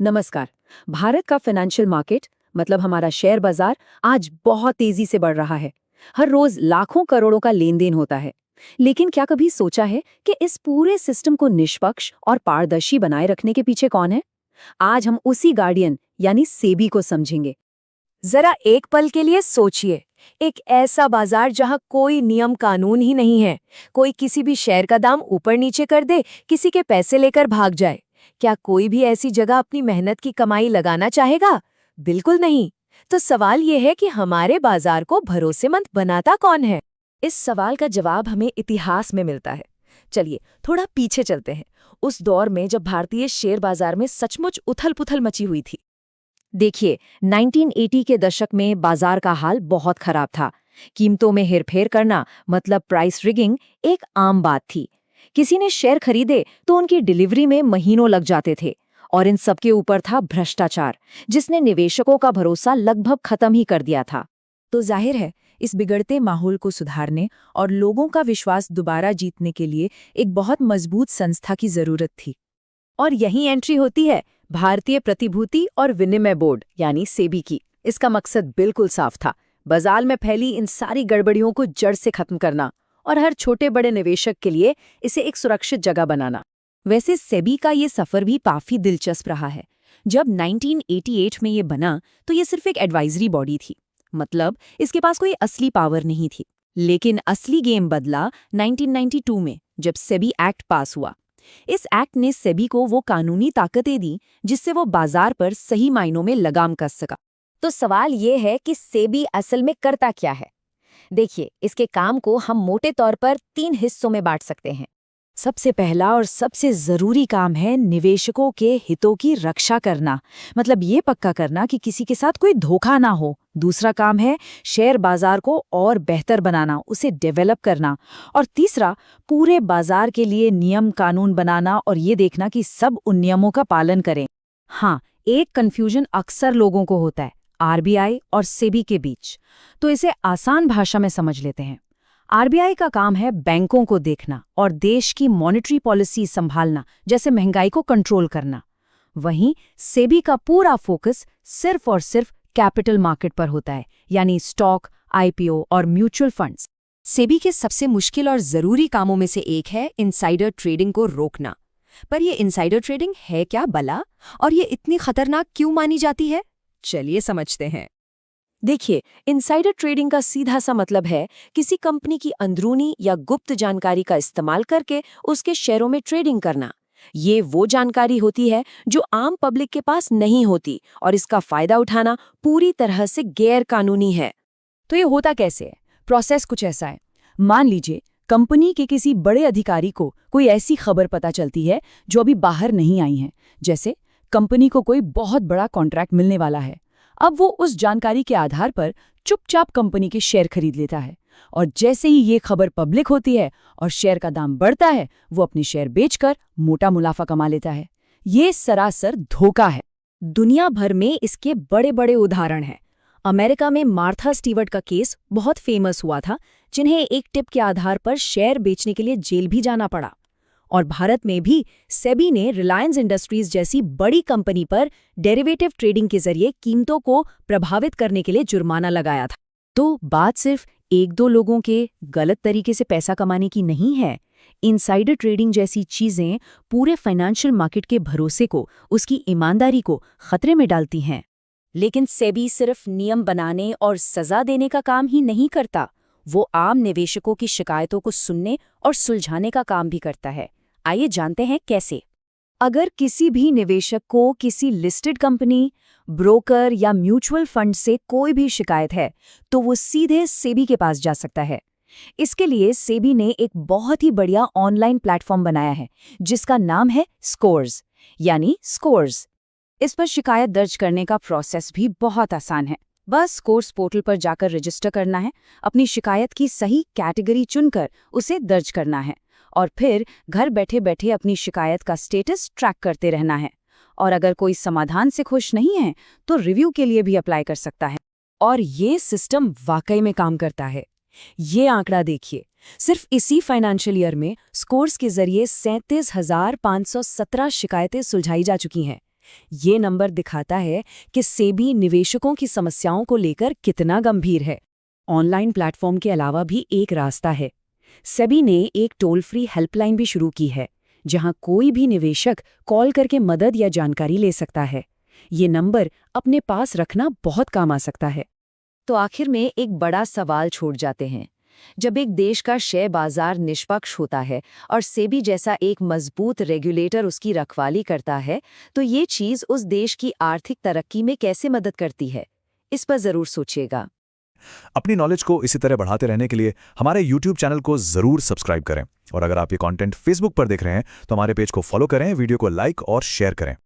नमस्कार। भारत का financial market मतलब हमारा शेयर बाजार आज बहुत तेजी से बढ़ रहा है। हर रोज लाखों करोड़ों का लेन देन होता है। लेकिन क्या कभी सोचा है कि इस पूरे सिस्टम को निष्पक्ष और पारदर्शी बनाए रखने के पीछे कौन है? आज हम उसी गार्डियन यानी सेबी को समझेंगे। जरा एक पल के लिए सोचिए। एक ऐसा बाजार जहां कोई नियम कानून ही नहीं है। कोई किसी भी शेयर का दाम ऊपर नीचे कर दे, किसी के पैसे लेकर भाग जाए। क्या कोई भी ऐसी जगह अपनी मेहनत की कमाई लगाना चाहेगा? बिल्कुल नहीं। तो सवाल यह है कि हमारे बाजार को भरोसेमंद बनाता कौन है? इस सवाल का जवाब हमें इतिहास में मिलता है। चलिए थोड़ा पीछे चलते हैं, उस दौर में जब भारतीय शेयर बाजार में सचमुच उथल-पुथल मची हुई थी। देखिए, 1980 के दशक में बाजार का हाल बहुत खराब था। कीमतों में हेरफेर करना मतलब प्राइस रिगिंग एक आम बात थी। किसी ने शेयर खरीदे तो उनकी डिलीवरी में महीनों लग जाते थे। और इन सबके ऊपर था भ्रष्टाचार, जिसने निवेशकों का भरोसा लगभग खत्म ही कर दिया था। तो जाहिर है, इस बिगड़ते माहौल को सुधारने और लोगों का विश्वास दोबारा जीतने के लिए एक बहुत मजबूत संस्था की जरूरत थी। और यही एंट्री होती है भारतीय प्रतिभूति और विनिमय बोर्ड यानी सेबी की। इसका मकसद बिल्कुल साफ था, बाजार में फैली इन सारी गड़बड़ियों को जड़ से खत्म करना और हर छोटे बड़े निवेशक के लिए इसे एक सुरक्षित जगह बनाना। वैसे सेबी का ये सफर भी काफी दिलचस्प रहा है। जब 1988 में ये बना तो ये सिर्फ एक एडवाइजरी बॉडी थी, मतलब इसके पास कोई असली पावर नहीं थी। लेकिन असली गेम बदला 1992 में, जब सेबी एक्ट पास हुआ। इस एक्ट ने सेबी को वो कानूनी ताकतें दी जिससे वो बाजार पर सही मायनों में लगाम कस सका। तो सवाल ये है कि सेबी असल में करता क्या है? देखिए, इसके काम को हम मोटे तौर पर 3 हिस्सों में बांट सकते हैं। सबसे पहला और सबसे जरूरी काम है निवेशकों के हितों की रक्षा करना, मतलब ये पक्का करना कि किसी के साथ कोई धोखा ना हो। दूसरा काम है शेयर बाजार को और बेहतर बनाना, उसे डेवलप करना। और तीसरा, पूरे बाजार के लिए नियम कानून बनाना और ये देखना कि सब उन नियमों का पालन करें। हाँ, एक कंफ्यूजन अक्सर लोगों को होता है आरबीआई और सेबी के बीच, तो इसे आसान भाषा में समझ लेते हैं। आरबीआई का काम है बैंकों को देखना और देश की मॉनेटरी पॉलिसी संभालना, जैसे महंगाई को कंट्रोल करना। वहीं सेबी का पूरा फोकस सिर्फ और सिर्फ कैपिटल मार्केट पर होता है, यानी स्टॉक, आईपीओ और म्यूचुअल फंड्स। सेबी के सबसे मुश्किल और जरूरी कामों में से एक है इनसाइडर ट्रेडिंग को रोकना। पर ये इनसाइडर ट्रेडिंग है क्या भला, और ये इतनी खतरनाक क्यों मानी जाती है? चलिए समझते हैं। देखिए, इनसाइडर ट्रेडिंग का सीधा सा मतलब है किसी कंपनी की अंदरूनी या गुप्त जानकारी का इस्तेमाल करके उसके शेयरों में ट्रेडिंग करना। ये वो जानकारी होती है जो आम पब्लिक के पास नहीं होती, और इसका फायदा उठाना पूरी तरह से गैर कानूनी है। तो ये होता कैसे है? प्रोसेस कुछ ऐसा है। मान लीजिए कंपनी के किसी बड़े अधिकारी को कोई ऐसी खबर पता चलती है जो अभी बाहर नहीं आई है, जैसे कंपनी को कोई बहुत बड़ा कॉन्ट्रैक्ट मिलने वाला है। अब वो उस जानकारी के आधार पर चुपचाप कंपनी के शेयर खरीद लेता है, और जैसे ही ये खबर पब्लिक होती है और शेयर का दाम बढ़ता है, वो अपने शेयर बेचकर मोटा मुनाफा कमा लेता है। ये सरासर धोखा है। दुनिया भर में इसके बड़े बड़े उदाहरण हैं। अमेरिका में मार्था स्टीवर्ट का केस बहुत फेमस हुआ था, जिन्हें एक टिप के आधार पर शेयर बेचने के लिए जेल भी जाना पड़ा। और भारत में भी सेबी ने रिलायंस इंडस्ट्रीज जैसी बड़ी कंपनी पर डेरिवेटिव ट्रेडिंग के जरिए कीमतों को प्रभावित करने के लिए जुर्माना लगाया था। तो बात सिर्फ एक दो लोगों के गलत तरीके से पैसा कमाने की नहीं है। इनसाइडर ट्रेडिंग जैसी चीजें पूरे फाइनेंशियल मार्केट के भरोसे को, उसकी ईमानदारी को खतरे में डालती हैं। लेकिन सेबी सिर्फ नियम बनाने और सजा देने का काम ही नहीं करता, वो आम निवेशकों की शिकायतों को सुनने और सुलझाने का काम भी करता है। आइए जानते हैं कैसे। अगर किसी भी निवेशक को किसी लिस्टेड कंपनी, ब्रोकर या म्यूचुअल फंड से कोई भी शिकायत है, तो वो सीधे सेबी के पास जा सकता है। इसके लिए सेबी ने एक बहुत ही बढ़िया ऑनलाइन प्लेटफॉर्म बनाया है जिसका नाम है स्कोर्स, यानी स्कोर्स। इस पर शिकायत दर्ज करने का प्रोसेस भी बहुत आसान है। बस स्कोर्स पोर्टल पर जाकर रजिस्टर करना है, अपनी शिकायत की सही कैटेगरी चुनकर उसे दर्ज करना है, और फिर घर बैठे बैठे अपनी शिकायत का स्टेटस ट्रैक करते रहना है। और अगर कोई समाधान से खुश नहीं है तो रिव्यू के लिए भी अप्लाई कर सकता है। और ये सिस्टम वाकई में काम करता है। ये आंकड़ा देखिए, सिर्फ इसी फाइनेंशियल ईयर में स्कोर्स के जरिए 37,517 शिकायतें सुलझाई जा चुकी हैं। ये नंबर दिखाता है कि सेबी निवेशकों की समस्याओं को लेकर कितना गंभीर है। ऑनलाइन प्लेटफॉर्म के अलावा भी एक रास्ता है। सेबी ने एक टोल फ्री हेल्पलाइन भी शुरू की है, जहां कोई भी निवेशक कॉल करके मदद या जानकारी ले सकता है। ये नंबर अपने पास रखना बहुत काम आ सकता है। तो आखिर में एक बड़ा सवाल छोड़ जाते हैं। जब एक देश का शेयर बाजार निष्पक्ष होता है और सेबी जैसा एक मजबूत रेगुलेटर उसकी रखवाली करता है, तो ये चीज़ उस देश की आर्थिक तरक्की में कैसे मदद करती है? इस पर ज़रूर सोचिएगा। अपनी नॉलेज को इसी तरह बढ़ाते रहने के लिए हमारे YouTube चैनल को ज़रूर सब्सक्राइब करें। और अगर आप ये कंटेंट Facebook पर देख रहे हैं तो हमारे पेज को फॉलो करें, वीडियो को लाइक और शेयर करें।